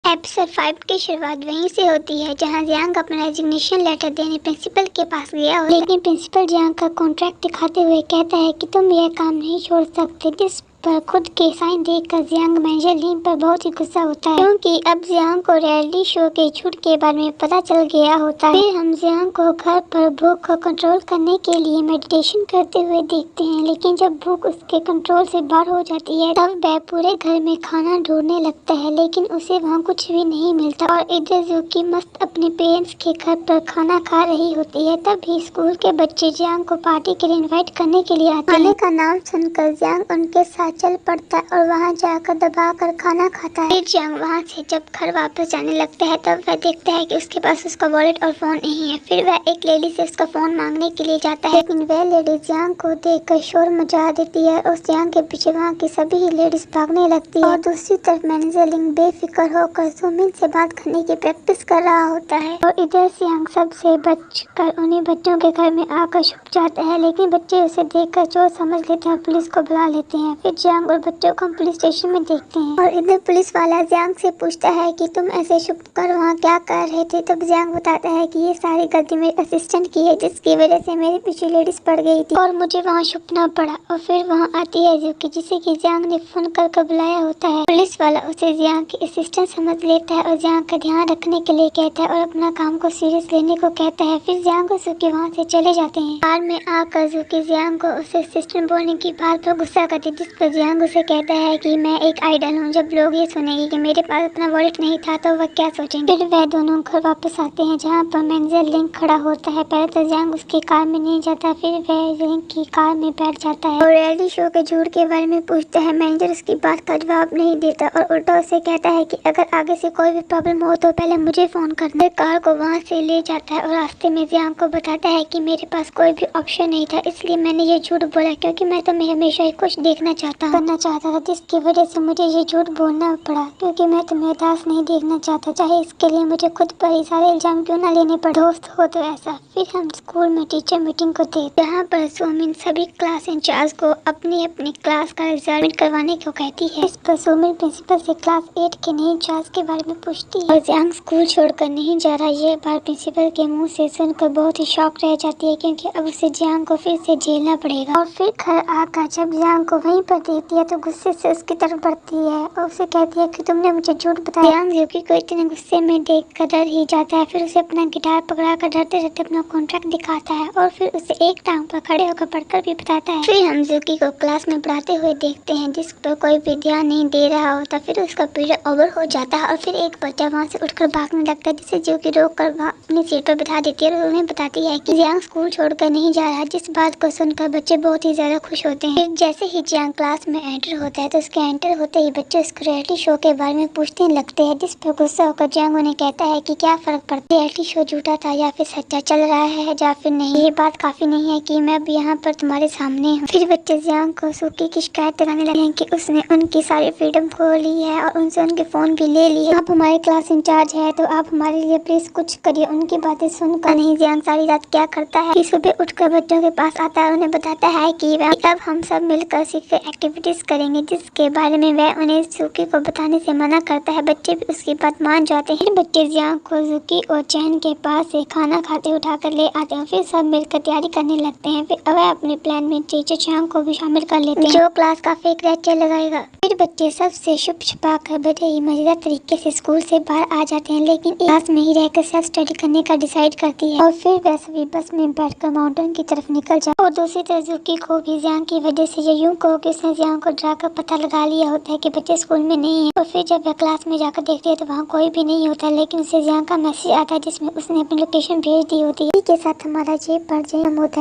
Episode 5 की शुरुआत वहीं से होती है जहां जियांग अपना रेजिग्नेशन लेटर देने प्रिंसिपल के पास गया हो, लेकिन प्रिंसिपल जियांग का कॉन्ट्रैक्ट दिखाते हुए कहता है कि तुम यह काम नहीं छोड़ सकते। जिस पर खुद के साइन देखकर जियांग मैनेजर लिन पर बहुत ही गुस्सा होता है, क्योंकि अब जियांग को रियलिटी शो के झूठ के बारे में पता चल गया होता है। फिर हम जियांग को घर पर भूख को कंट्रोल करने के लिए मेडिटेशन करते हुए देखते हैं, लेकिन जब भूख उसके कंट्रोल से बाहर हो जाती है तब वह पूरे घर में खाना ढूंढने लगता है, लेकिन उसे वहाँ कुछ भी नहीं मिलता। और इधर ज़ूकी मस्त अपने पेरेंट्स के घर पर खाना खा रही होती है। तभी स्कूल के बच्चे जियांग को पार्टी के लिए इनवाइट करने के लिए आते हैं। खाने का नाम सुनकर जियांग उनके साथ चल पड़ता है और वहाँ जाकर दबाकर खाना खाता है। फिर जियांग वहाँ से जब घर वापस जाने लगता है तब वह देखता है कि उसके पास उसका वॉलेट और फोन नहीं है। फिर वह एक लेडी से उसका फोन मांगने के लिए जाता है, लेकिन वह लेडी जियांग को देखकर शोर मचा देती है और जियांग के पीछे वहाँ की सभी ही लेडीज भागने लगती है। और दूसरी तरफ मैनेजर लिंग बेफिक्र होकर सुमिन से बात करने की प्रैक्टिस कर रहा होता है। और इधर जियांग सबसे बचकर उन्हीं बच्चों के घर में आकर छुप जाता है, लेकिन बच्चे उसे देखकर चोर समझ लेते हैं और पुलिस को बुला लेते हैं। फिर जियांग और बच्चों को हम पुलिस स्टेशन में देखते हैं और इधर पुलिस वाला जियांग से पूछता है कि तुम ऐसे छुप कर वहाँ क्या कर रहे थे। तब जियांग बताता है कि ये सारी गलती मेरे असिस्टेंट की है, जिसकी वजह से मेरे पीछे लेडीज पड़ गई थी और मुझे वहाँ छुपना पड़ा। और फिर वहाँ आती है ज़ूकी, जिसे कि जियांग ने फोन कर बुलाया होता है। पुलिस वाला उसे जियांग की असिस्टेंट समझ लेता है और जियांग का ध्यान रखने के लिए कहता है और अपना काम को सीरियस लेने को कहता है। फिर जियांग और ज़ूकी वहाँ से चले जाते हैं। कार में आकर ज़ूकी जियांग को उसे असिस्टेंट बोलने की बात पर गुस्सा करती, जिस पर जियांग उसे कहता है कि मैं एक आइडल हूँ। जब लोग ये सुनेंगे कि मेरे पास अपना वॉलेट नहीं था तो वह क्या सोचेंगे। फिर वह दोनों घर वापस आते हैं जहाँ पर मैनेजर लिंग खड़ा होता है। पहले तो जियांग उसकी कार में नहीं जाता, फिर वह लिंग की कार में बैठ जाता है और रियलिटी शो के झूठ के बारे में पूछता है। मैनेजर उसकी बात का जवाब नहीं देता और उल्टा उसे कहता है कि अगर आगे से कोई भी प्रॉब्लम हो तो पहले मुझे फोन करना। कार को वहाँ से ले जाता है और रास्ते में जियांग को बताता है कि मेरे पास कोई भी ऑप्शन नहीं था, इसलिए मैंने ये झूठ बोला, क्योंकि मैं तुम्हें हमेशा ही कुछ देखना करना चाहता था, जिसकी वजह से मुझे ये झूठ बोलना पड़ा, क्योंकि मैं तुम्हें उदास नहीं देखना चाहता, चाहे इसके लिए मुझे खुद पर ही सारे इल्जाम क्यों ना लेने पड़े। दोस्त हो तो ऐसा। फिर हम स्कूल में टीचर मीटिंग को देखते हैं, जहाँ पर सुमिन सभी क्लास इंचार्ज को अपनी अपनी क्लास का रिजल्ट करवाने को कहती है। इस पर सुमिन प्रिंसिपल से क्लास 8 के नए इंचार्ज के बारे में पूछती है और जियांग स्कूल छोड़कर नहीं जा रहा। यह बात प्रिंसिपल के मुँह से सुनकर बहुत ही शॉक रह जाती है, क्योंकि अब उसे जियांग को फिर से झेलना पड़ेगा। और फिर घर आकर जब जियांग को वहीं पर देखती है तो गुस्से से उसकी तरफ बढ़ती है और उसे कहती है कि तुमने मुझे झूठ बताया। जियांग ज़ूकी को इतने गुस्से में देखकर डर ही जाता है। फिर उसे अपना गिटार पकड़ाकर डरते डरते अपना कॉन्ट्रैक्ट दिखाता है और फिर उसे एक टांग पर खड़े होकर पढ़कर भी बताता है। फिर हम ज़ूकी को क्लास में पढ़ाते हुए देखते हैं, जिस पर कोई भी ध्यान नहीं दे रहा होता। फिर उसका पीरियड ओवर हो जाता है और फिर एक बच्चा वहाँ से उठकर भागने लगता है, जिसे ज़ूकी रोक कर वहाँ अपनी सीट पर बिठा देती है और उन्हें बताती है कि जियांग स्कूल छोड़कर नहीं जा रहा। जिस बात को सुनकर बच्चे बहुत ही ज्यादा खुश होते हैं। फिर जैसे ही जियांग क्लास में एंटर होता है तो उसके एंटर होते ही बच्चे उसको रियलिटी शो के बारे में पूछने लगते हैं, जिस पर गुस्सा होकर जियांग उन्हें कहता है कि क्या फर्क पड़ता है, रियलिटी शो झूठा था या फिर सच्चा चल रहा है या फिर नहीं, ये बात काफी नहीं है कि मैं अब यहाँ पर तुम्हारे सामने हूँ। फिर बच्चे जियांग को ज़ूकी की शिकायत लगाने लगे हैं कि उसने उनकी सारी फ्रीडम खो ली है और उनसे उनके फोन भी ले लिए। आप हमारे क्लास इंचार्ज है तो आप हमारे लिए प्लीज कुछ करिए। उनकी बातें सुनकर नहीं जियांग सारी रात क्या करता है कि सुबह उठकर बच्चों के पास आता है, उन्हें बताता है कि अब हम सब मिलकर सीक्रेट एक्टिविटीज करेंगे, जिसके बारे में वह उन्हें ज़ूकी को बताने से मना करता है। बच्चे भी उसकी बात मान जाते हैं। बच्चे जियांग को ज़ूकी और चैन के पास से खाना खाते उठाकर ले आते हैं। फिर सब मिलकर तैयारी करने लगते हैं। फिर वह अपने प्लान में टीचर जियांग को भी शामिल कर लेते हैं, जो क्लास का फेक लेक्चर लगाएगा। फिर बच्चे सबसे छुप छुपा कर बड़े ही मजेदार तरीके से स्कूल से बाहर आ जाते हैं, लेकिन क्लास में ही रहकर सेल्फ स्टडी करने का डिसाइड करती है। और फिर वह सभी बस में बैठकर माउंटेन की तरफ निकल जाए। और दूसरी तरफ ज़ूकी को भी जियांग की वजह से ये यूं कहो कि उसने जियांग को डराकर पता लगा लिया होता है कि बच्चे स्कूल में नहीं है। और फिर जब वह क्लास में जाकर देखते हैं तो वहाँ कोई भी नहीं होता, लेकिन उसे जियांग का मैसेज आता है जिसमें उसने अपनी लोकेशन भेज दी होती है। इसी के साथ हमारा ये पार्ट होता है।